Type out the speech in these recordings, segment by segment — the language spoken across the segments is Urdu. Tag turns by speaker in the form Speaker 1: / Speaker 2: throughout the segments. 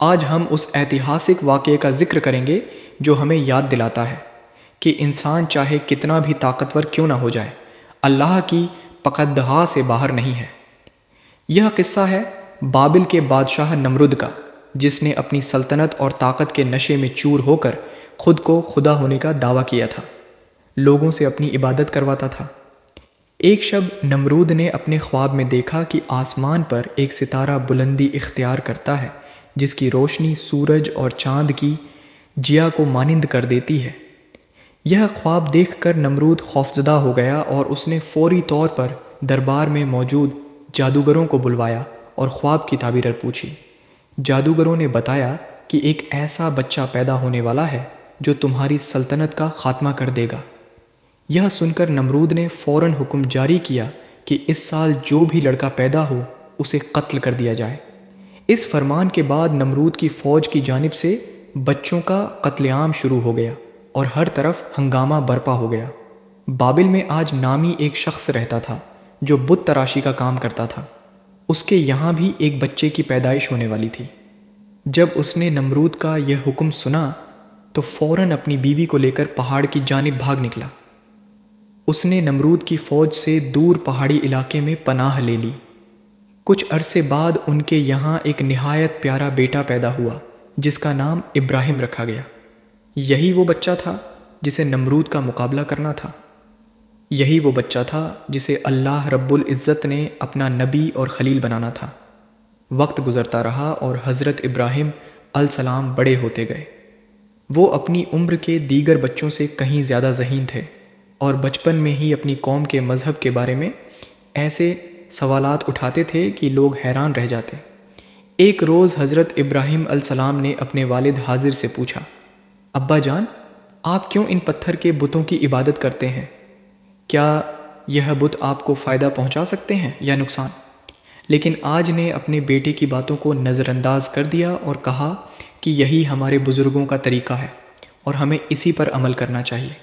Speaker 1: آج ہم اس ایتہاسک واقعے کا ذکر کریں گے جو ہمیں یاد دلاتا ہے کہ انسان چاہے کتنا بھی طاقتور کیوں نہ ہو جائے، اللہ کی پکڑ سے باہر نہیں ہے۔ یہ قصہ ہے بابل کے بادشاہ نمرود کا، جس نے اپنی سلطنت اور طاقت کے نشے میں چور ہو کر خود کو خدا ہونے کا دعویٰ کیا تھا، لوگوں سے اپنی عبادت کرواتا تھا۔ ایک شب نمرود نے اپنے خواب میں دیکھا کہ آسمان پر ایک ستارہ بلندی اختیار کرتا ہے جس کی روشنی سورج اور چاند کی جیا کو مانند کر دیتی ہے۔ یہ خواب دیکھ کر نمرود خوفزدہ ہو گیا اور اس نے فوری طور پر دربار میں موجود جادوگروں کو بلوایا اور خواب کی تعبیر پوچھی۔ جادوگروں نے بتایا کہ ایک ایسا بچہ پیدا ہونے والا ہے جو تمہاری سلطنت کا خاتمہ کر دے گا۔ یہ سن کر نمرود نے فوراً حکم جاری کیا کہ اس سال جو بھی لڑکا پیدا ہو اسے قتل کر دیا جائے۔ اس فرمان کے بعد نمرود کی فوج کی جانب سے بچوں کا قتل عام شروع ہو گیا اور ہر طرف ہنگامہ برپا ہو گیا۔ بابل میں آج نامی ایک شخص رہتا تھا جو بت تراشی کا کام کرتا تھا۔ اس کے یہاں بھی ایک بچے کی پیدائش ہونے والی تھی۔ جب اس نے نمرود کا یہ حکم سنا تو فوراً اپنی بیوی کو لے کر پہاڑ کی جانب بھاگ نکلا۔ اس نے نمرود کی فوج سے دور پہاڑی علاقے میں پناہ لے لی۔ کچھ عرصے بعد ان کے یہاں ایک نہایت پیارا بیٹا پیدا ہوا جس کا نام ابراہیم رکھا گیا۔ یہی وہ بچہ تھا جسے نمرود کا مقابلہ کرنا تھا۔ یہی وہ بچہ تھا جسے اللہ رب العزت نے اپنا نبی اور خلیل بنانا تھا۔ وقت گزرتا رہا اور حضرت ابراہیم علیہ السلام بڑے ہوتے گئے۔ وہ اپنی عمر کے دیگر بچوں سے کہیں زیادہ ذہین تھے اور بچپن میں ہی اپنی قوم کے مذہب کے بارے میں ایسے سوالات اٹھاتے تھے کہ لوگ حیران رہ جاتے۔ ایک روز حضرت ابراہیم علیہ السلام نے اپنے والد حاضر سے پوچھا، ابا جان، آپ کیوں ان پتھر کے بتوں کی عبادت کرتے ہیں؟ کیا یہ بت آپ کو فائدہ پہنچا سکتے ہیں یا نقصان؟ لیکن آج نے اپنے بیٹے کی باتوں کو نظر انداز کر دیا اور کہا کہ یہی ہمارے بزرگوں کا طریقہ ہے اور ہمیں اسی پر عمل کرنا چاہیے۔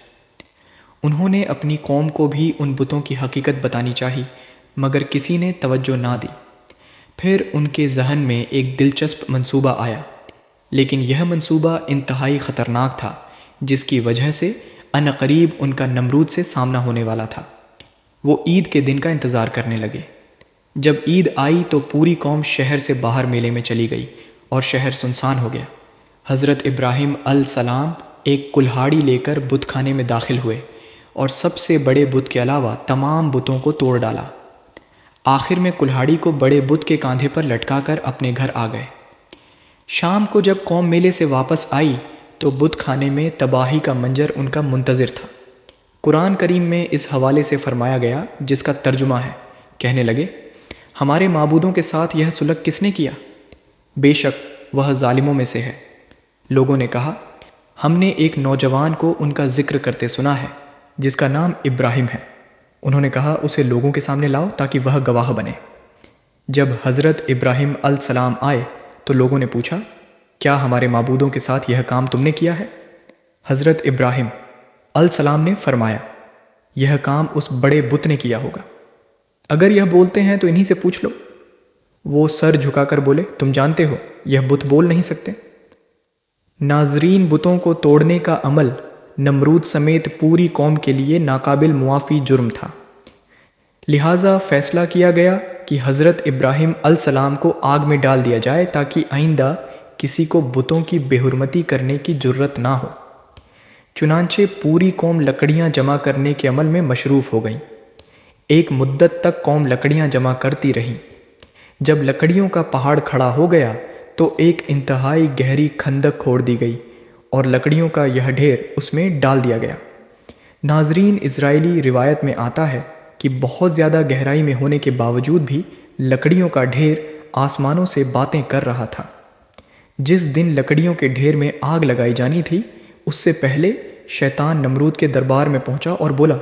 Speaker 1: انہوں نے اپنی قوم کو بھی ان بتوں کی حقیقت بتانی چاہی، مگر کسی نے توجہ نہ دی۔ پھر ان کے ذہن میں ایک دلچسپ منصوبہ آیا، لیکن یہ منصوبہ انتہائی خطرناک تھا، جس کی وجہ سے عنقریب ان کا نمرود سے سامنا ہونے والا تھا۔ وہ عید کے دن کا انتظار کرنے لگے۔ جب عید آئی تو پوری قوم شہر سے باہر میلے میں چلی گئی اور شہر سنسان ہو گیا۔ حضرت ابراہیم علیہ السلام ایک کلہاڑی لے کر بت خانے میں داخل ہوئے اور سب سے بڑے بت کے علاوہ تمام بتوں کو توڑ ڈالا۔ آخر میں کلہاڑی کو بڑے بت کے کاندھے پر لٹکا کر اپنے گھر آ گئے۔ شام کو جب قوم میلے سے واپس آئی تو بت خانے میں تباہی کا منظر ان کا منتظر تھا۔ قرآن کریم میں اس حوالے سے فرمایا گیا، جس کا ترجمہ ہے، کہنے لگے، ہمارے معبودوں کے ساتھ یہ سلوک کس نے کیا؟ بے شک وہ ظالموں میں سے ہے۔ لوگوں نے کہا، ہم نے ایک نوجوان کو ان کا ذکر کرتے سنا ہے جس کا نام ابراہیم ہے۔ انہوں نے کہا، اسے لوگوں کے سامنے لاؤ تاکہ وہ گواہ بنے۔ جب حضرت ابراہیم علیہ السلام آئے تو لوگوں نے پوچھا، کیا ہمارے معبودوں کے ساتھ یہ کام تم نے کیا ہے؟ حضرت ابراہیم علیہ السلام نے فرمایا، یہ کام اس بڑے بت نے کیا ہوگا۔ اگر یہ بولتے ہیں تو انہی سے پوچھ لو۔ وہ سر جھکا کر بولے، تم جانتے ہو یہ بت بول نہیں سکتے۔ ناظرین، بتوں کو توڑنے کا عمل نمرود سمیت پوری قوم کے لیے ناقابل معافی جرم تھا۔ لہٰذا فیصلہ کیا گیا کہ حضرت ابراہیم علیہ السلام کو آگ میں ڈال دیا جائے تاکہ آئندہ کسی کو بتوں کی بے حرمتی کرنے کی جرت نہ ہو۔ چنانچہ پوری قوم لکڑیاں جمع کرنے کے عمل میں مشروف ہو گئی۔ ایک مدت تک قوم لکڑیاں جمع کرتی رہی۔ جب لکڑیوں کا پہاڑ کھڑا ہو گیا تو ایک انتہائی گہری کھندق کھود دی گئی اور لکڑیوں کا یہ ڈھیر اس میں ڈال دیا گیا۔ ناظرین، اسرائیلی روایت میں آتا ہے کہ بہت زیادہ گہرائی میں ہونے کے باوجود بھی لکڑیوں کا ڈھیر آسمانوں سے باتیں کر رہا تھا۔ جس دن لکڑیوں کے ڈھیر میں آگ لگائی جانی تھی، اس سے پہلے شیطان نمرود کے دربار میں پہنچا اور بولا،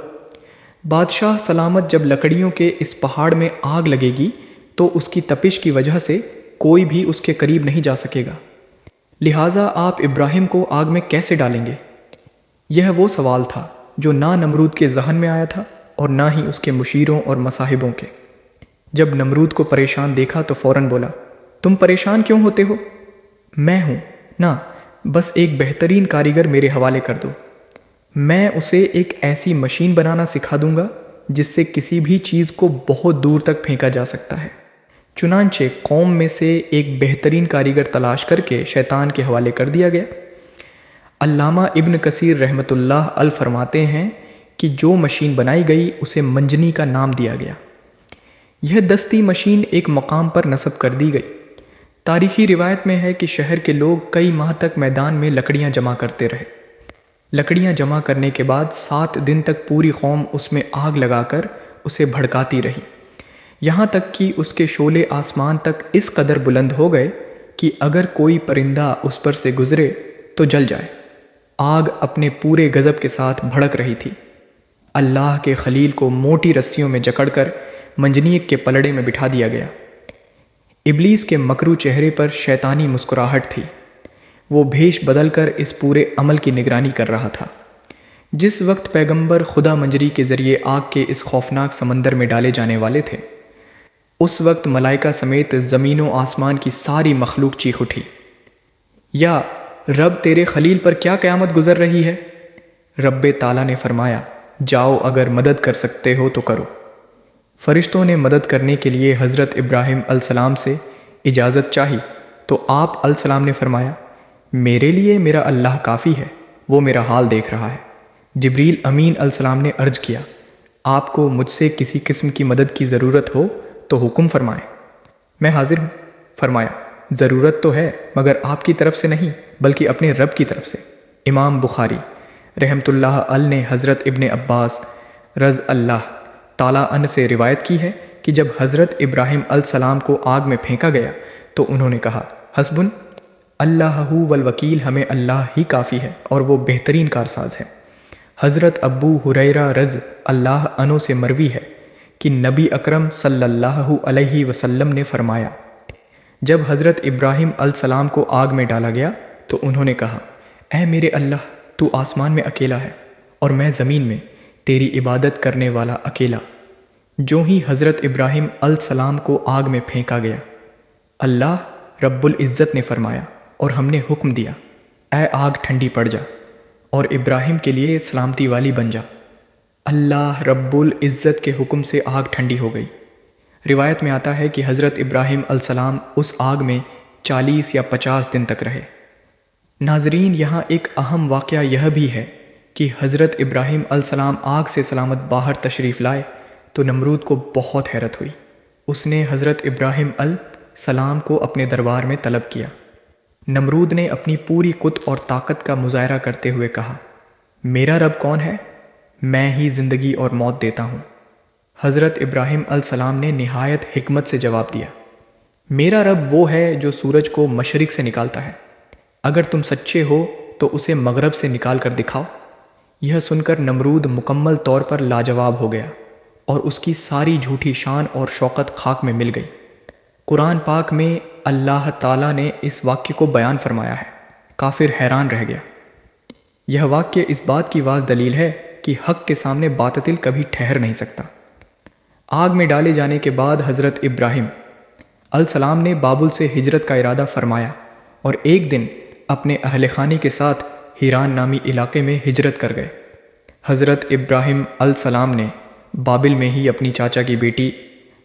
Speaker 1: بادشاہ سلامت، جب لکڑیوں کے اس پہاڑ میں آگ لگے گی تو اس کی تپش کی وجہ سے کوئی بھی اس کے قریب نہیں جا سکے گا، لہٰذا آپ ابراہیم کو آگ میں کیسے ڈالیں گے؟ یہ وہ سوال تھا جو نہ نمرود کے ذہن میں آیا تھا اور نہ ہی اس کے مشیروں اور مصاحبوں کے۔ جب نمرود کو پریشان دیکھا تو فوراً بولا، تم پریشان کیوں ہوتے ہو؟ میں ہوں نا، بس ایک بہترین کاریگر میرے حوالے کر دو، میں اسے ایک ایسی مشین بنانا سکھا دوں گا جس سے کسی بھی چیز کو بہت دور تک پھینکا جا سکتا ہے۔ چنانچہ قوم میں سے ایک بہترین کاریگر تلاش کر کے شیطان کے حوالے کر دیا گیا۔ علامہ ابن کثیر رحمۃ اللہ علیہ فرماتے ہیں کہ جو مشین بنائی گئی اسے منجنی کا نام دیا گیا۔ یہ دستی مشین ایک مقام پر نصب کر دی گئی۔ تاریخی روایت میں ہے کہ شہر کے لوگ کئی ماہ تک میدان میں لکڑیاں جمع کرتے رہے۔ لکڑیاں جمع کرنے کے بعد 7 دن تک پوری قوم اس میں آگ لگا کر اسے بھڑکاتی رہی، یہاں تک کہ اس کے شعلے آسمان تک اس قدر بلند ہو گئے کہ اگر کوئی پرندہ اس پر سے گزرے تو جل جائے۔ آگ اپنے پورے غضب کے ساتھ بھڑک رہی تھی۔ اللہ کے خلیل کو موٹی رسیوں میں جکڑ کر منجنیق کے پلڑے میں بٹھا دیا گیا۔ ابلیس کے مکرو چہرے پر شیطانی مسکراہٹ تھی۔ وہ بھیش بدل کر اس پورے عمل کی نگرانی کر رہا تھا۔ جس وقت پیغمبر خدا منجری کے ذریعے آگ کے اس خوفناک سمندر میں ڈالے جانے والے تھے، اس وقت ملائکہ سمیت زمین و آسمان کی ساری مخلوق چیخ اٹھی، یا رب تیرے خلیل پر کیا قیامت گزر رہی ہے؟ رب تعالیٰ نے فرمایا، جاؤ اگر مدد کر سکتے ہو تو کرو۔ فرشتوں نے مدد کرنے کے لیے حضرت ابراہیم علیہ السلام سے اجازت چاہی تو آپ علیہ السلام نے فرمایا، میرے لیے میرا اللہ کافی ہے، وہ میرا حال دیکھ رہا ہے۔ جبریل امین علیہ السلام نے عرض کیا، آپ کو مجھ سے کسی قسم کی مدد کی ضرورت ہو تو حکم فرمائیں، میں حاضر ہوں۔ فرمایا، ضرورت تو ہے مگر آپ کی طرف سے نہیں بلکہ اپنے رب کی طرف سے۔ امام بخاری رحمۃ اللہ علیہ نے حضرت ابن عباس رضی اللہ تعالیٰ عنہ سے روایت کی ہے کہ جب حضرت ابراہیم علیہ السلام کو آگ میں پھینکا گیا تو انہوں نے کہا، حسبن اللہ والوکیل، ہمیں اللہ ہی کافی ہے اور وہ بہترین کارساز ہے۔ حضرت ابو ہریرہ رضی اللہ عنہ سے مروی ہے کہ نبی اکرم صلی اللہ علیہ وسلم نے فرمایا، جب حضرت ابراہیم علیہ السلام کو آگ میں ڈالا گیا تو انہوں نے کہا، اے میرے اللہ، تو آسمان میں اکیلا ہے اور میں زمین میں تیری عبادت کرنے والا اکیلا۔ جو ہی حضرت ابراہیم علیہ السلام کو آگ میں پھینکا گیا، اللہ رب العزت نے فرمایا اور ہم نے حکم دیا، اے آگ ٹھنڈی پڑ جا اور ابراہیم کے لیے سلامتی والی بن جا۔ اللہ رب العزت کے حکم سے آگ ٹھنڈی ہو گئی۔ روایت میں آتا ہے کہ حضرت ابراہیم علیہ السلام اس آگ میں 40 یا 50 دن تک رہے۔ ناظرین، یہاں ایک اہم واقعہ یہ بھی ہے کہ حضرت ابراہیم علیہ السلام آگ سے سلامت باہر تشریف لائے تو نمرود کو بہت حیرت ہوئی۔ اس نے حضرت ابراہیم علیہ السلام کو اپنے دربار میں طلب کیا۔ نمرود نے اپنی پوری قوت اور طاقت کا مظاہرہ کرتے ہوئے کہا، میرا رب کون ہے؟ میں ہی زندگی اور موت دیتا ہوں۔ حضرت ابراہیم علیہ السلام نے نہایت حکمت سے جواب دیا، میرا رب وہ ہے جو سورج کو مشرق سے نکالتا ہے، اگر تم سچے ہو تو اسے مغرب سے نکال کر دکھاؤ۔ یہ سن کر نمرود مکمل طور پر لاجواب ہو گیا اور اس کی ساری جھوٹی شان اور شوکت خاک میں مل گئی۔ قرآن پاک میں اللہ تعالیٰ نے اس واقعے کو بیان فرمایا ہے۔ کافر حیران رہ گیا۔ یہ واقعہ اس بات کی واضح دلیل ہے کہ حق کے سامنے باطل کبھی ٹھہر نہیں سکتا۔ آگ میں ڈالے جانے کے بعد حضرت ابراہیم علیہ السلام نے بابل سے ہجرت کا ارادہ فرمایا اور ایک دن اپنے اہل خانے کے ساتھ ہیران نامی علاقے میں ہجرت کر گئے۔ حضرت ابراہیم علیہ السلام نے بابل میں ہی اپنی چاچا کی بیٹی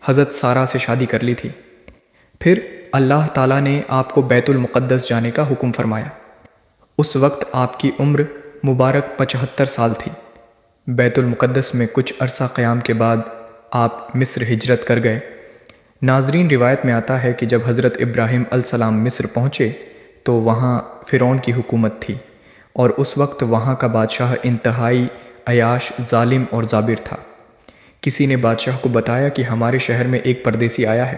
Speaker 1: حضرت سارہ سے شادی کر لی تھی۔ پھر اللہ تعالیٰ نے آپ کو بیت المقدس جانے کا حکم فرمایا۔ اس وقت آپ کی عمر مبارک 75 سال تھی۔ بیت المقدس میں کچھ عرصہ قیام کے بعد آپ مصر ہجرت کر گئے۔ ناظرین، روایت میں آتا ہے کہ جب حضرت ابراہیم علیہ السلام مصر پہنچے تو وہاں فرعون کی حکومت تھی اور اس وقت وہاں کا بادشاہ انتہائی عیاش، ظالم اور جابر تھا۔ کسی نے بادشاہ کو بتایا کہ ہمارے شہر میں ایک پردیسی آیا ہے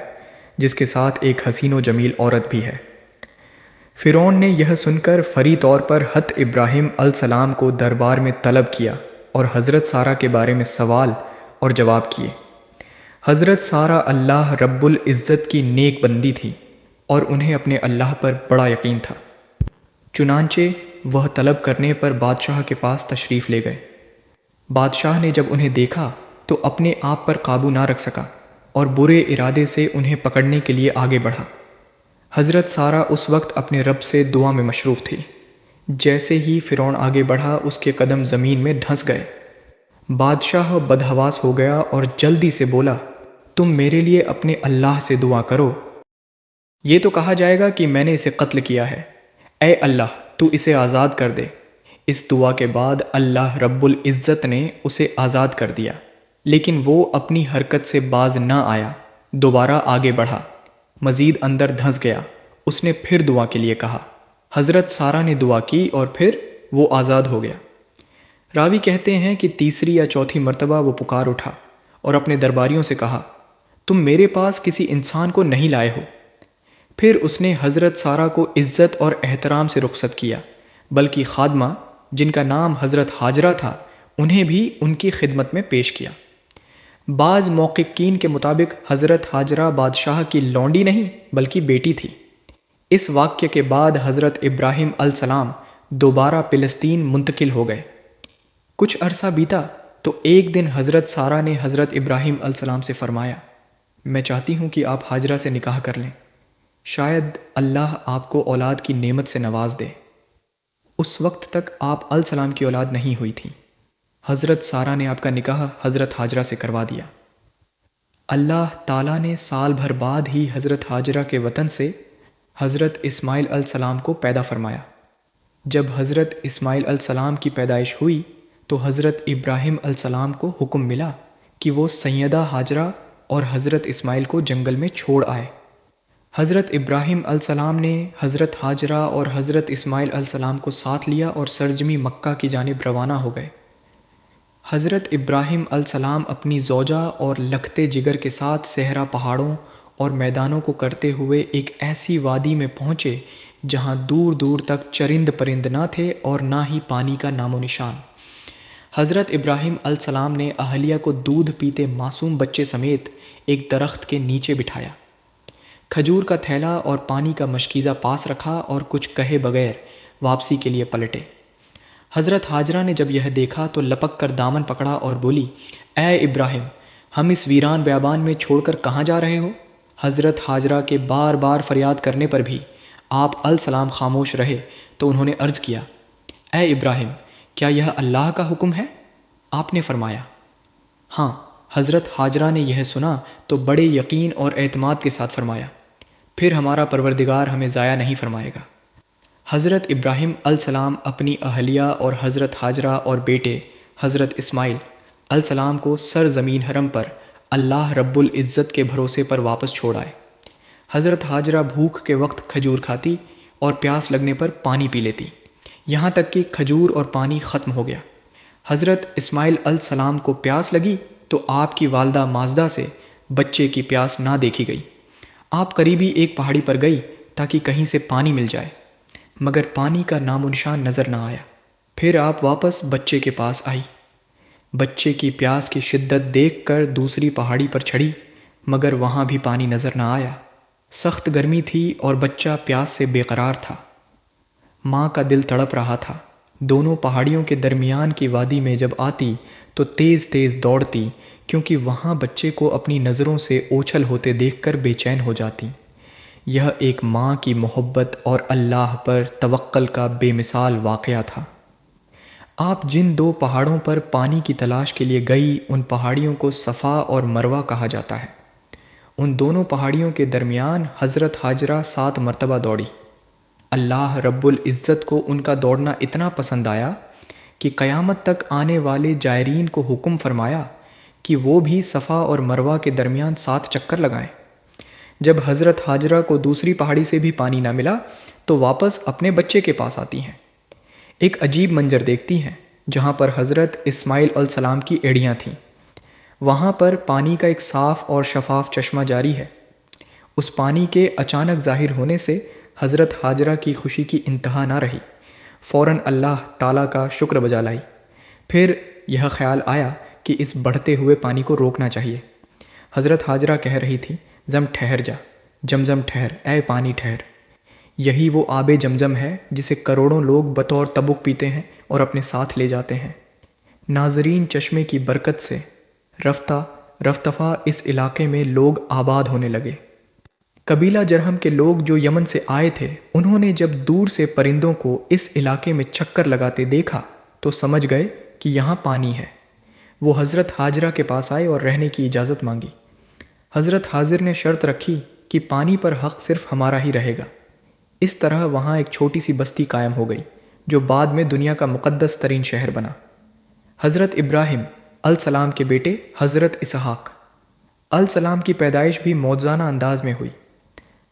Speaker 1: جس کے ساتھ ایک حسین و جمیل عورت بھی ہے۔ فرعون نے یہ سن کر فوری طور پر حضرت ابراہیم علیہ السلام کو دربار میں طلب کیا اور حضرت سارہ کے بارے میں سوال اور جواب کیے۔ حضرت سارہ اللہ رب العزت کی نیک بندی تھی اور انہیں اپنے اللہ پر بڑا یقین تھا۔ چنانچہ وہ طلب کرنے پر بادشاہ کے پاس تشریف لے گئے۔ بادشاہ نے جب انہیں دیکھا تو اپنے آپ پر قابو نہ رکھ سکا اور برے ارادے سے انہیں پکڑنے کے لیے آگے بڑھا۔ حضرت سارہ اس وقت اپنے رب سے دعا میں مصروف تھی۔ جیسے ہی فرعون آگے بڑھا اس کے قدم زمین میں دھنس گئے۔ بادشاہ بدحواس ہو گیا اور جلدی سے بولا، تم میرے لیے اپنے اللہ سے دعا کرو، یہ تو کہا جائے گا کہ میں نے اسے قتل کیا ہے۔ اے اللہ، تو اسے آزاد کر دے۔ اس دعا کے بعد اللہ رب العزت نے اسے آزاد کر دیا، لیکن وہ اپنی حرکت سے باز نہ آیا، دوبارہ آگے بڑھا، مزید اندر دھنس گیا۔ اس نے پھر دعا کے لیے کہا، حضرت سارہ نے دعا کی اور پھر وہ آزاد ہو گیا۔ راوی کہتے ہیں کہ تیسری یا چوتھی مرتبہ وہ پکار اٹھا اور اپنے درباریوں سے کہا، تم میرے پاس کسی انسان کو نہیں لائے ہو۔ پھر اس نے حضرت سارہ کو عزت اور احترام سے رخصت کیا، بلکہ خادمہ جن کا نام حضرت ہاجرہ تھا انہیں بھی ان کی خدمت میں پیش کیا۔ بعض محققین کے مطابق حضرت ہاجرہ بادشاہ کی لونڈی نہیں بلکہ بیٹی تھی۔ اس واقعے کے بعد حضرت ابراہیم علیہ السلام دوبارہ فلسطین منتقل ہو گئے۔ کچھ عرصہ بیتا تو ایک دن حضرت سارہ نے حضرت ابراہیم علیہ السلام سے فرمایا، میں چاہتی ہوں کہ آپ ہاجرہ سے نکاح کر لیں، شاید اللہ آپ کو اولاد کی نعمت سے نواز دے۔ اس وقت تک آپ علیہ السلام کی اولاد نہیں ہوئی تھی۔ حضرت سارہ نے آپ کا نکاح حضرت ہاجرہ سے کروا دیا۔ اللہ تعالیٰ نے سال بھر بعد ہی حضرت ہاجرہ کے وطن سے حضرت اسماعیل علیہ السلام کو پیدا فرمایا۔ جب حضرت اسماعیل علیہ السلام کی پیدائش ہوئی تو حضرت ابراہیم علیہ السلام کو حکم ملا کہ وہ سیدہ ہاجرہ اور حضرت اسماعیل کو جنگل میں چھوڑ آئے۔ حضرت ابراہیم علیہ السلام نے حضرت ہاجرہ اور حضرت اسماعیل علیہ السلام کو ساتھ لیا اور سرزمین مکہ کی جانب روانہ ہو گئے۔ حضرت ابراہیم علیہ السلام اپنی زوجہ اور لختے جگر کے ساتھ صحرا پہاڑوں اور میدانوں کو کرتے ہوئے ایک ایسی وادی میں پہنچے جہاں دور دور تک چرند پرند نہ تھے اور نہ ہی پانی کا نام و نشان۔ حضرت ابراہیم علیہ السلام نے اہلیہ کو دودھ پیتے معصوم بچے سمیت ایک درخت کے نیچے بٹھایا، کھجور کا تھیلا اور پانی کا مشکیزہ پاس رکھا اور کچھ کہے بغیر واپسی کے لیے پلٹے۔ حضرت ہاجرہ نے جب یہ دیکھا تو لپک کر دامن پکڑا اور بولی، اے ابراہیم، ہم اس ویران بیابان میں چھوڑ کر کہاں جا رہے ہو؟ حضرت ہاجرہ کے بار بار فریاد کرنے پر بھی آپ علیہ السلام خاموش رہے تو انہوں نے عرض کیا، اے ابراہیم، کیا یہ اللہ کا حکم ہے؟ آپ نے فرمایا، ہاں۔ حضرت ہاجرہ نے یہ سنا تو بڑے یقین اور اعتماد کے ساتھ فرمایا، پھر ہمارا پروردگار ہمیں ضائع نہیں فرمائے گا۔ حضرت ابراہیم علیہ السلام اپنی اہلیہ اور حضرت ہاجرہ اور بیٹے حضرت اسماعیل علیہ السلام کو سرزمین حرم پر اللہ رب العزت کے بھروسے پر واپس چھوڑ آئے۔ حضرت ہاجرہ بھوک کے وقت کھجور کھاتی اور پیاس لگنے پر پانی پی لیتی، یہاں تک کہ کھجور اور پانی ختم ہو گیا۔ حضرت اسماعیل علیہ السلام کو پیاس لگی تو آپ کی والدہ ماجدہ سے بچے کی پیاس نہ دیکھی گئی۔ آپ قریبی ایک پہاڑی پر گئی تاکہ کہیں سے پانی مل جائے، مگر پانی کا نام و نشان نظر نہ آیا۔ پھر آپ واپس بچے کے پاس آئی۔ بچے کی پیاس کی شدت دیکھ کر دوسری پہاڑی پر چڑھی، مگر وہاں بھی پانی نظر نہ آیا۔ سخت گرمی تھی اور بچہ پیاس سے بے قرار تھا۔ ماں کا دل تڑپ رہا تھا۔ دونوں پہاڑیوں کے درمیان کی وادی میں جب آتی تو تیز تیز دوڑتی، کیونکہ وہاں بچے کو اپنی نظروں سے اوچھل ہوتے دیکھ کر بے چین ہو جاتی۔ یہ ایک ماں کی محبت اور اللہ پر توکل کا بے مثال واقعہ تھا۔ آپ جن دو پہاڑوں پر پانی کی تلاش کے لیے گئی ان پہاڑیوں کو صفا اور مروہ کہا جاتا ہے۔ ان دونوں پہاڑیوں کے درمیان حضرت ہاجرہ 7 مرتبہ دوڑی۔ اللہ رب العزت کو ان کا دوڑنا اتنا پسند آیا کہ قیامت تک آنے والے جائرین کو حکم فرمایا کہ وہ بھی صفا اور مروہ کے درمیان 7 چکر لگائیں۔ جب حضرت ہاجرہ کو دوسری پہاڑی سے بھی پانی نہ ملا تو واپس اپنے بچے کے پاس آتی ہیں۔ ایک عجیب منظر دیکھتی ہیں جہاں پر حضرت اسماعیل علیہ السلام کی ایڑیاں تھیں۔ وہاں پر پانی کا ایک صاف اور شفاف چشمہ جاری ہے۔ اس پانی کے اچانک ظاہر ہونے سے حضرت ہاجرہ کی خوشی کی انتہا نہ رہی، فوراً اللہ تعالیٰ کا شکر بجا لائی۔ پھر یہ خیال آیا کہ اس بڑھتے ہوئے پانی کو روکنا چاہیے۔ حضرت ہاجرہ کہہ رہی تھی، زم ٹھہر جا، جمزم ٹھہر، اے پانی ٹھہر۔ یہی وہ آب جمزم ہے جسے کروڑوں لوگ بطور تبک پیتے ہیں اور اپنے ساتھ لے جاتے ہیں۔ ناظرین، چشمے کی برکت سے رفتہ رفتفا اس علاقے میں لوگ آباد ہونے لگے۔ قبیلہ جرہم کے لوگ جو یمن سے آئے تھے، انہوں نے جب دور سے پرندوں کو اس علاقے میں چکر لگاتے دیکھا تو سمجھ گئے کہ یہاں پانی ہے۔ وہ حضرت حاجرہ کے پاس آئے اور رہنے کی اجازت مانگی۔ حضرت حاضر نے شرط رکھی کہ پانی پر حق صرف ہمارا ہی رہے گا۔ اس طرح وہاں ایک چھوٹی سی بستی قائم ہو گئی جو بعد میں دنیا کا مقدس ترین شہر بنا۔ حضرت ابراہیم علیہ السلام کے بیٹے حضرت اسحاق علیہ السلام کی پیدائش بھی موجزانہ انداز میں ہوئی۔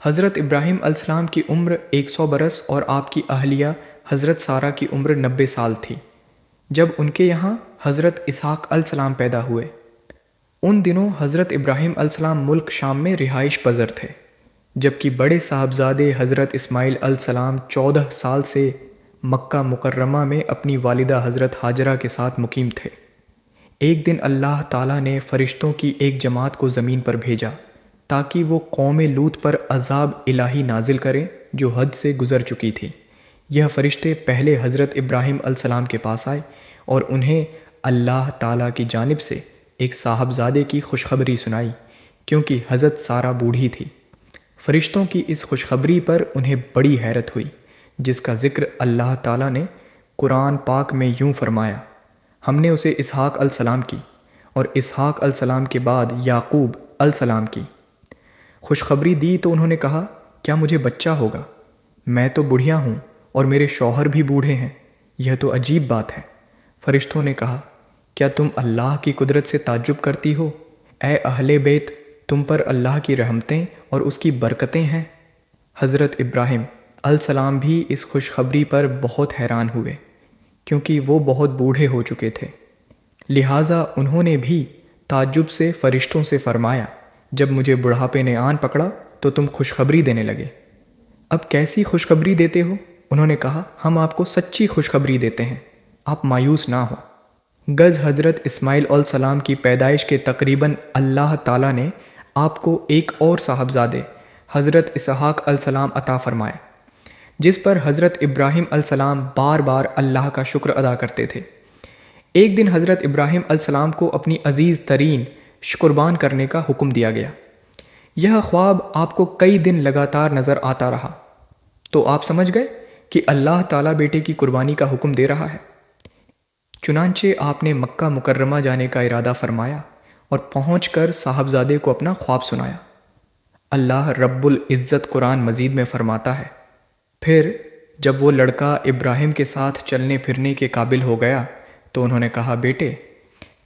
Speaker 1: حضرت ابراہیم علیہ السلام کی عمر 100 برس اور آپ کی اہلیہ حضرت سارہ کی عمر 90 سال تھی جب ان کے یہاں حضرت اسحاق علیہ السلام پیدا ہوئے۔ ان دنوں حضرت ابراہیم علیہ السلام ملک شام میں رہائش پذیر تھے، جبکہ بڑے صاحبزادے حضرت اسماعیل علیہ السلام 14 سال سے مکہ مکرمہ میں اپنی والدہ حضرت حاجرہ کے ساتھ مقیم تھے۔ ایک دن اللہ تعالیٰ نے فرشتوں کی ایک جماعت کو زمین پر بھیجا تاکہ وہ قوم لوط پر عذاب الہی نازل کریں جو حد سے گزر چکی تھی۔ یہ فرشتے پہلے حضرت ابراہیم علیہ السلام کے پاس آئے اور انہیں اللہ تعالیٰ کی جانب سے ایک صاحبزادے کی خوشخبری سنائی، کیونکہ حضرت سارہ بوڑھی تھی۔ فرشتوں کی اس خوشخبری پر انہیں بڑی حیرت ہوئی، جس کا ذکر اللہ تعالیٰ نے قرآن پاک میں یوں فرمایا: ہم نے اسے اسحاق علیہ السلام کی اور اسحاق علیہ السلام کے بعد یعقوب علیہ السلام کی۔ خوشخبری دی تو انہوں نے کہا، کیا مجھے بچہ ہوگا؟ میں تو بڑھیا ہوں اور میرے شوہر بھی بوڑھے ہیں، یہ تو عجیب بات ہے۔ فرشتوں نے کہا، کیا تم اللہ کی قدرت سے تعجب کرتی ہو؟ اے اہل بیت، تم پر اللہ کی رحمتیں اور اس کی برکتیں ہیں۔ حضرت ابراہیم علیہ السلام بھی اس خوشخبری پر بہت حیران ہوئے، کیونکہ وہ بہت بوڑھے ہو چکے تھے۔ لہٰذا انہوں نے بھی تعجب سے فرشتوں سے فرمایا، جب مجھے بڑھاپے نے آن پکڑا تو تم خوشخبری دینے لگے۔ اب کیسی خوشخبری دیتے ہو؟ انہوں نے کہا، ہم آپ کو سچی خوشخبری دیتے ہیں، آپ مایوس نہ ہوں۔ گز حضرت اسماعیل علیہ السلام کی پیدائش کے تقریباً اللہ تعالیٰ نے آپ کو ایک اور صاحبزادے حضرت اسحاق علیہ السلام عطا فرمائے، جس پر حضرت ابراہیم علیہ السلام بار بار اللہ کا شکر ادا کرتے تھے۔ ایک دن حضرت ابراہیم علیہ السلام کو اپنی عزیز ترین قربان کرنے کا حکم دیا گیا۔ یہ خواب آپ کو کئی دن لگاتار نظر آتا رہا، تو آپ سمجھ گئے کہ اللہ تعالیٰ بیٹے کی قربانی کا حکم دے رہا ہے۔ چنانچہ آپ نے مکہ مکرمہ جانے کا ارادہ فرمایا اور پہنچ کر صاحبزادے کو اپنا خواب سنایا۔ اللہ رب العزت قرآن مجید میں فرماتا ہے، پھر جب وہ لڑکا ابراہیم کے ساتھ چلنے پھرنے کے قابل ہو گیا تو انہوں نے کہا، بیٹے،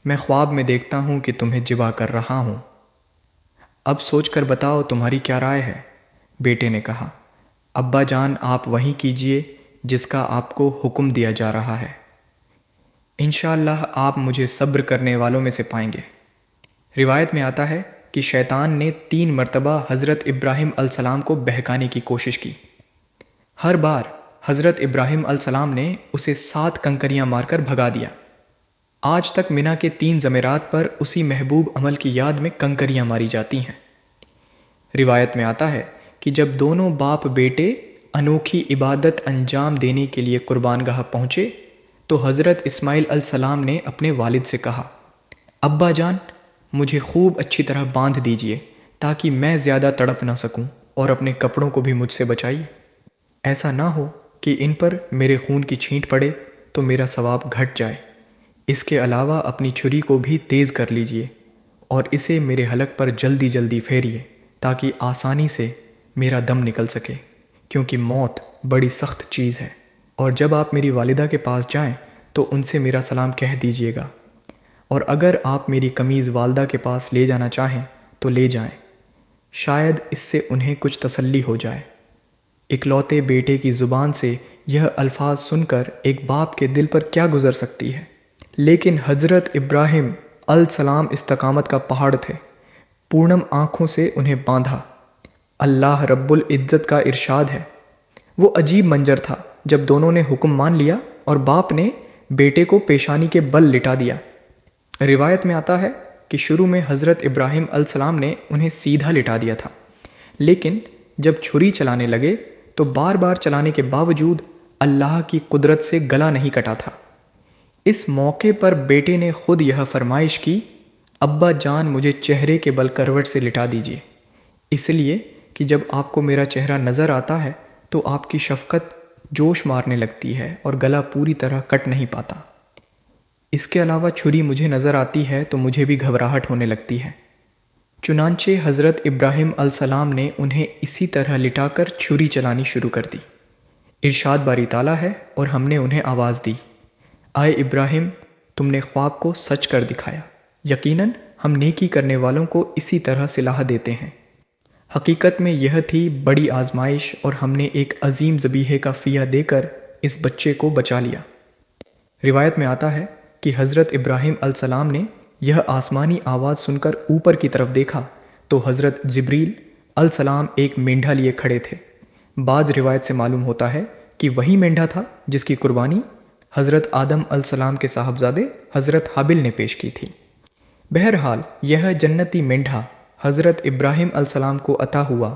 Speaker 1: میں خواب میں دیکھتا ہوں کہ تمہیں ذبح کر رہا ہوں، اب سوچ کر بتاؤ تمہاری کیا رائے ہے؟ بیٹے نے کہا، ابا جان آپ وہی کیجئے جس کا آپ کو حکم دیا جا رہا ہے، انشاءاللہ آپ مجھے صبر کرنے والوں میں سے پائیں گے۔ روایت میں آتا ہے کہ شیطان نے 3 مرتبہ حضرت ابراہیم علیہ السلام کو بہکانے کی کوشش کی۔ ہر بار حضرت ابراہیم علیہ السلام نے اسے 7 کنکریاں مار کر بھگا دیا۔ آج تک منا کے 3 جمعرات پر اسی محبوب عمل کی یاد میں کنکریاں ماری جاتی ہیں۔ روایت میں آتا ہے کہ جب دونوں باپ بیٹے انوکھی عبادت انجام دینے کے لیے قربان گاہ پہنچے تو حضرت اسماعیل علیہ السلام نے اپنے والد سے کہا، ابا جان مجھے خوب اچھی طرح باندھ دیجئے تاکہ میں زیادہ تڑپ نہ سکوں، اور اپنے کپڑوں کو بھی مجھ سے بچائیے، ایسا نہ ہو کہ ان پر میرے خون کی چھینٹ پڑے تو میرا ثواب گھٹ جائے۔ اس کے علاوہ اپنی چھری کو بھی تیز کر لیجئے اور اسے میرے حلق پر جلدی جلدی پھیریے تاکہ آسانی سے میرا دم نکل سکے، کیونکہ موت بڑی سخت چیز ہے۔ اور جب آپ میری والدہ کے پاس جائیں تو ان سے میرا سلام کہہ دیجئے گا، اور اگر آپ میری قمیض والدہ کے پاس لے جانا چاہیں تو لے جائیں، شاید اس سے انہیں کچھ تسلی ہو جائے۔ اکلوتے بیٹے کی زبان سے یہ الفاظ سن کر ایک باپ کے دل پر کیا گزر سکتی ہے، لیکن حضرت ابراہیم علیہ السلام استقامت کا پہاڑ تھے۔ پورنم آنکھوں سے انہیں باندھا۔ اللہ رب العزت کا ارشاد ہے، وہ عجیب منظر تھا جب دونوں نے حکم مان لیا اور باپ نے بیٹے کو پیشانی کے بل لٹا دیا۔ روایت میں آتا ہے کہ شروع میں حضرت ابراہیم علیہ السلام نے انہیں سیدھا لٹا دیا تھا، لیکن جب چھری چلانے لگے تو بار بار چلانے کے باوجود اللہ کی قدرت سے گلا نہیں کٹا تھا۔ اس موقع پر بیٹے نے خود یہ فرمائش کی، ابا جان مجھے چہرے کے بل کروٹ سے لٹا دیجیے، اس لیے کہ جب آپ کو میرا چہرہ نظر آتا ہے تو آپ کی شفقت جوش مارنے لگتی ہے اور گلا پوری طرح کٹ نہیں پاتا۔ اس کے علاوہ چھری مجھے نظر آتی ہے تو مجھے بھی گھبراہٹ ہونے لگتی ہے۔ چنانچہ حضرت ابراہیم علیہ السلام نے انہیں اسی طرح لٹا کر چھری چلانی شروع کر دی۔ ارشاد باری تعالیٰ ہے، اور ہم نے انہیں آواز دی، آئے ابراہیم، تم نے خواب کو سچ کر دکھایا، یقیناً ہم نیکی کرنے والوں کو اسی طرح صلاح دیتے ہیں۔ حقیقت میں یہ تھی بڑی آزمائش، اور ہم نے ایک عظیم ذبیحے کا فیہ دے کر اس بچے کو بچا لیا۔ روایت میں آتا ہے کہ حضرت ابراہیم علیہ السلام نے یہ آسمانی آواز سن کر اوپر کی طرف دیکھا تو حضرت جبریل علیہ السلام ایک مینڈھا لیے کھڑے تھے۔ بعض روایت سے معلوم ہوتا ہے کہ وہی مینڈھا تھا جس کی قربانی حضرت آدم علیہ السلام کے صاحبزادے حضرت حابل نے پیش کی تھی۔ بہرحال یہ جنتی مینڈھا حضرت ابراہیم علیہ السلام کو عطا ہوا،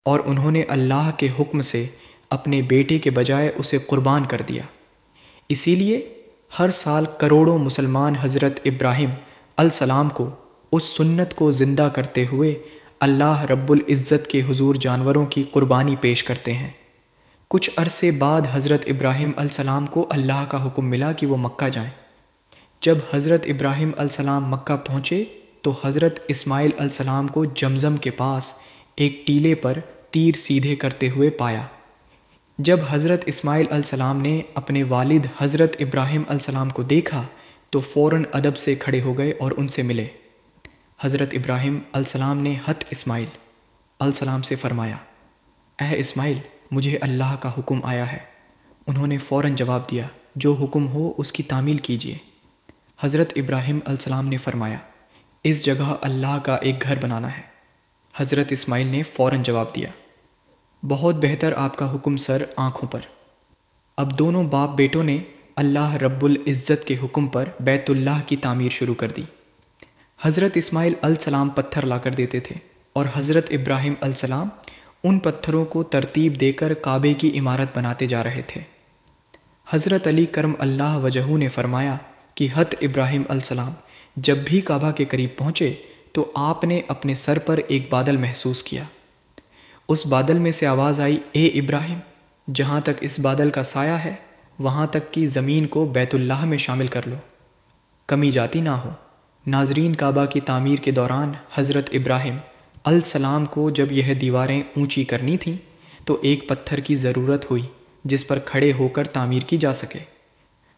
Speaker 1: اور انہوں نے اللہ کے حکم سے اپنے بیٹے کے بجائے اسے قربان کر دیا۔ اسی لیے ہر سال کروڑوں مسلمان حضرت ابراہیم علیہ السلام کو اس سنت کو زندہ کرتے ہوئے اللہ رب العزت کے حضور جانوروں کی قربانی پیش کرتے ہیں۔ کچھ عرصے بعد حضرت ابراہیم علیہ السلام کو اللہ کا حکم ملا کہ وہ مکہ جائیں۔ جب حضرت ابراہیم علیہ السلام مکہ پہنچے تو حضرت اسماعیل علیہ السلام کو جمزم کے پاس ایک ٹیلے پر تیر سیدھے کرتے ہوئے پایا۔ جب حضرت اسماعیل علیہ السلام نے اپنے والد حضرت ابراہیم علیہ السلام کو دیکھا تو فوراً ادب سے کھڑے ہو گئے اور ان سے ملے۔ حضرت ابراہیم علیہ السلام نے حضرت اسماعیل علیہ السلام سے فرمایا، اے اسماعیل، مجھے اللہ کا حکم آیا ہے۔ انہوں نے فوراً جواب دیا، جو حکم ہو اس کی تعمیل کیجیے۔ حضرت ابراہیم علیہ السلام نے فرمایا، اس جگہ اللہ کا ایک گھر بنانا ہے۔ حضرت اسماعیل نے فوراً جواب دیا، بہت بہتر، آپ کا حکم سر آنکھوں پر۔ اب دونوں باپ بیٹوں نے اللہ رب العزت کے حکم پر بیت اللہ کی تعمیر شروع کر دی۔ حضرت اسماعیل علیہ السلام پتھر لا کر دیتے تھے اور حضرت ابراہیم علیہ السلام ان پتھروں کو ترتیب دے کر کعبے کی عمارت بناتے جا رہے تھے۔ حضرت علی کرم اللہ وجہہ نے فرمایا کہ حضرت ابراہیم علیہ السلام جب بھی کعبہ کے قریب پہنچے تو آپ نے اپنے سر پر ایک بادل محسوس کیا۔ اس بادل میں سے آواز آئی، اے ابراہیم، جہاں تک اس بادل کا سایہ ہے وہاں تک کی زمین کو بیت اللہ میں شامل کر لو، کمی جاتی نہ ہو۔ ناظرین، کعبہ کی تعمیر کے دوران حضرت ابراہیم علیہ السلام کو جب یہ دیواریں اونچی کرنی تھیں تو ایک پتھر کی ضرورت ہوئی جس پر کھڑے ہو کر تعمیر کی جا سکے۔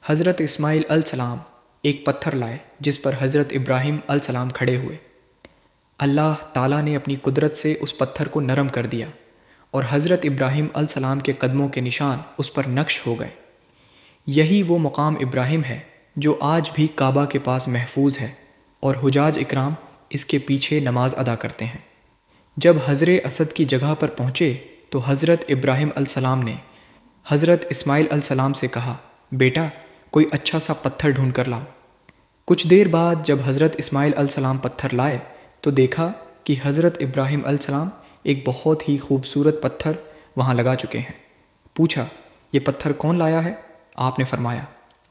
Speaker 1: حضرت اسماعیل علیہ السلام ایک پتھر لائے جس پر حضرت ابراہیم علیہ السلام کھڑے ہوئے۔ اللہ تعالیٰ نے اپنی قدرت سے اس پتھر کو نرم کر دیا اور حضرت ابراہیم علیہ السلام کے قدموں کے نشان اس پر نقش ہو گئے۔ یہی وہ مقام ابراہیم ہے جو آج بھی کعبہ کے پاس محفوظ ہے، اور حجاج اکرام اس کے پیچھے نماز ادا کرتے ہیں۔ جب حجر اسود کی جگہ پر پہنچے تو حضرت ابراہیم علیہ السلام نے حضرت اسماعیل علیہ السلام سے کہا، بیٹا، کوئی اچھا سا پتھر ڈھونڈ کر لاؤ۔ کچھ دیر بعد جب حضرت اسماعیل علیہ السلام پتھر لائے تو دیکھا کہ حضرت ابراہیم علیہ السلام ایک بہت ہی خوبصورت پتھر وہاں لگا چکے ہیں۔ پوچھا، یہ پتھر کون لایا ہے؟ آپ نے فرمایا،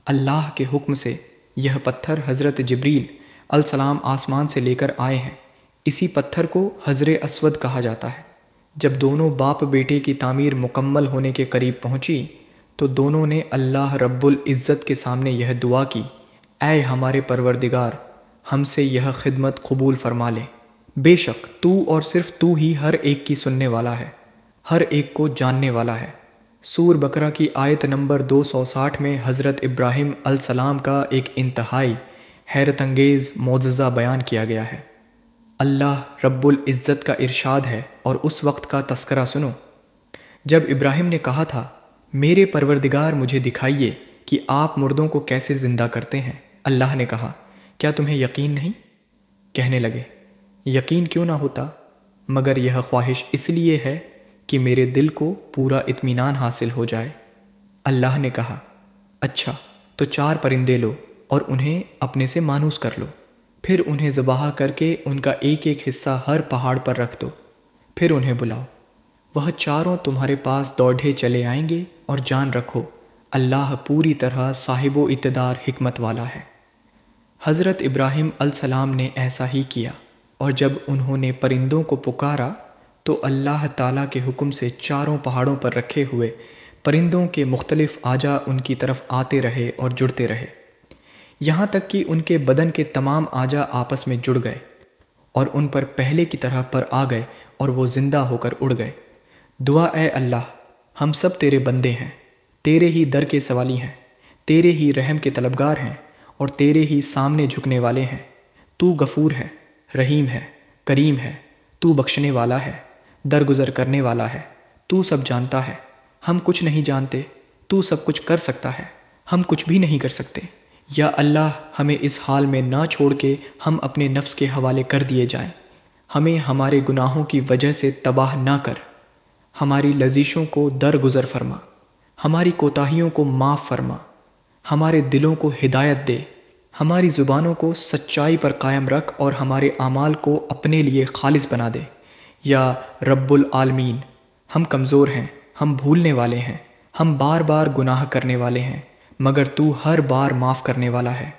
Speaker 1: اللہ کے حکم سے یہ پتھر حضرت جبریل علیہ السلام آسمان سے لے کر آئے ہیں۔ اسی پتھر کو حجر اسود کہا جاتا ہے۔ جب دونوں باپ بیٹے کی تعمیر مکمل ہونے کے قریب پہنچی تو دونوں نے اللہ رب العزت کے سامنے یہ دعا کی، اے ہمارے پروردگار، ہم سے یہ خدمت قبول فرما لے۔ بے شک تو اور صرف تو ہی ہر ایک کی سننے والا ہے، ہر ایک کو جاننے والا ہے۔ سور بقرہ کی آیت نمبر 260 میں حضرت ابراہیم علیہ السلام کا ایک انتہائی حیرت انگیز معجزہ بیان کیا گیا ہے۔ اللہ رب العزت کا ارشاد ہے، اور اس وقت کا تذکرہ سنو جب ابراہیم نے کہا تھا، میرے پروردگار مجھے دکھائیے کہ آپ مردوں کو کیسے زندہ کرتے ہیں۔ اللہ نے کہا، کیا تمہیں یقین نہیں؟ کہنے لگے، یقین کیوں نہ ہوتا، مگر یہ خواہش اس لیے ہے کہ میرے دل کو پورا اطمینان حاصل ہو جائے۔ اللہ نے کہا، اچھا تو 4 پرندے لو اور انہیں اپنے سے مانوس کر لو، پھر انہیں ذبح کر کے ان کا ایک ایک حصہ ہر پہاڑ پر رکھ دو، پھر انہیں بلاؤ، وہ چاروں تمہارے پاس دوڑے چلے آئیں گے، اور جان رکھو اللہ پوری طرح صاحب و اقتدار حکمت والا ہے۔ حضرت ابراہیم علیہ السلام نے ایسا ہی کیا، اور جب انہوں نے پرندوں کو پکارا تو اللہ تعالیٰ کے حکم سے چاروں پہاڑوں پر رکھے ہوئے پرندوں کے مختلف آجا ان کی طرف آتے رہے اور جڑتے رہے، یہاں تک کہ ان کے بدن کے تمام آجا آپس میں جڑ گئے اور ان پر پہلے کی طرح پر آ گئے اور وہ زندہ ہو کر اڑ گئے۔ دعا اے اللہ، ہم سب تیرے بندے ہیں، تیرے ہی در کے سوالی ہیں، تیرے ہی رحم کے طلبگار ہیں اور تیرے ہی سامنے جھکنے والے ہیں۔ تو غفور ہے، رحیم ہے، کریم ہے، تو بخشنے والا ہے، درگزر کرنے والا ہے، تو سب جانتا ہے، ہم کچھ نہیں جانتے، تو سب کچھ کر سکتا ہے، ہم کچھ بھی نہیں کر سکتے۔ یا اللہ، ہمیں اس حال میں نہ چھوڑ کے ہم اپنے نفس کے حوالے کر دیے جائیں، ہمیں ہمارے گناہوں کی وجہ سے تباہ نہ کر، ہماری لذیشوں کو درگزر فرما، ہماری کوتاہیوں کو معاف فرما، ہمارے دلوں کو ہدایت دے، ہماری زبانوں کو سچائی پر قائم رکھ اور ہمارے اعمال کو اپنے لیے خالص بنا دے۔ یا رب العالمین، ہم کمزور ہیں، ہم بھولنے والے ہیں، ہم بار بار گناہ کرنے والے ہیں، مگر تو ہر بار معاف کرنے والا ہے۔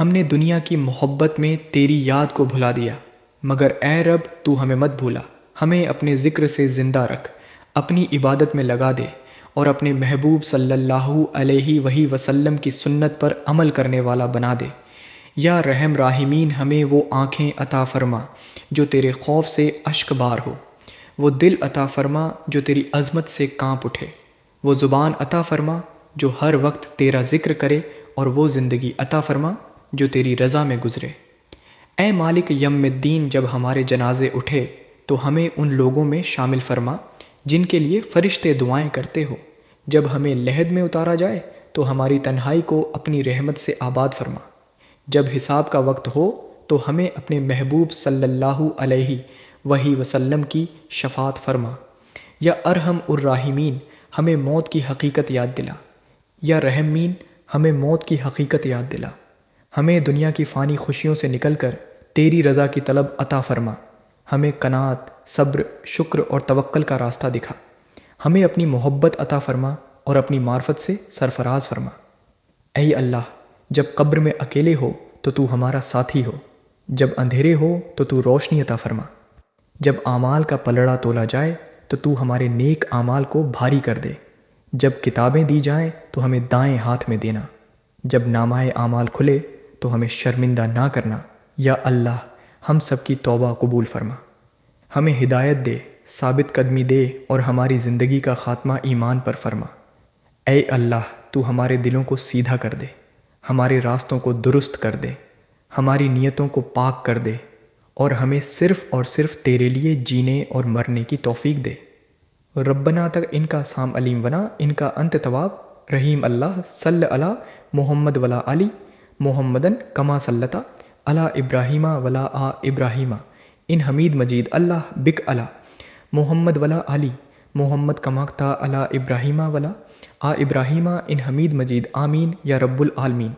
Speaker 1: ہم نے دنیا کی محبت میں تیری یاد کو بھلا دیا، مگر اے رب تو ہمیں مت بھولا، ہمیں اپنے ذکر سے زندہ رکھ، اپنی عبادت میں لگا دے اور اپنے محبوب صلی اللہ علیہ وآلہ وسلم کی سنت پر عمل کرنے والا بنا دے۔ یا رحم راحمین، ہمیں وہ آنکھیں عطا فرما جو تیرے خوف سے اشک بار ہو، وہ دل عطا فرما جو تیری عظمت سے کانپ اٹھے، وہ زبان عطا فرما جو ہر وقت تیرا ذکر کرے، اور وہ زندگی عطا فرما جو تیری رضا میں گزرے۔ اے مالک یوم الدین، جب ہمارے جنازے اٹھے تو ہمیں ان لوگوں میں شامل فرما جن کے لیے فرشتے دعائیں کرتے ہو۔ جب ہمیں لحد میں اتارا جائے تو ہماری تنہائی کو اپنی رحمت سے آباد فرما۔ جب حساب کا وقت ہو تو ہمیں اپنے محبوب صلی اللہ علیہ وآلہ وسلم کی شفاعت فرما۔ یا ارحم الراحمین، ہمیں موت کی حقیقت یاد دلا۔ یا رحمین، ہمیں موت کی حقیقت یاد دلا۔ ہمیں دنیا کی فانی خوشیوں سے نکل کر تیری رضا کی طلب عطا فرما۔ ہمیں قناعت، صبر، شکر اور توکل کا راستہ دکھا۔ ہمیں اپنی محبت عطا فرما اور اپنی معرفت سے سرفراز فرما۔ اے اللہ، جب قبر میں اکیلے ہو تو تو ہمارا ساتھی ہو، جب اندھیرے ہو تو تو روشنی عطا فرما، جب اعمال کا پلڑا تولا جائے تو تو ہمارے نیک اعمال کو بھاری کر دے، جب کتابیں دی جائیں تو ہمیں دائیں ہاتھ میں دینا، جب نامہ اعمال کھلے تو ہمیں شرمندہ نہ کرنا۔ یا اللہ، ہم سب کی توبہ قبول فرما، ہمیں ہدایت دے، ثابت قدمی دے اور ہماری زندگی کا خاتمہ ایمان پر فرما۔ اے اللہ، تو ہمارے دلوں کو سیدھا کر دے، ہمارے راستوں کو درست کر دے، ہماری نیتوں کو پاک کر دے اور ہمیں صرف اور صرف تیرے لیے جینے اور مرنے کی توفیق دے۔ ربنا تک ان کا سام علیم ونا ان کا انت تواب رحیم۔ اللہ صلی علی محمد ولا علی محمدن کما صلتا علی ابراہیم ولا آ ابراہیم ان حمید مجید۔ اللہ بک علی محمد ولا علی محمد کماکتا علی ابراہیم ولا آ ابراہیم ان حمید مجید۔ آمین یا رب العالمین۔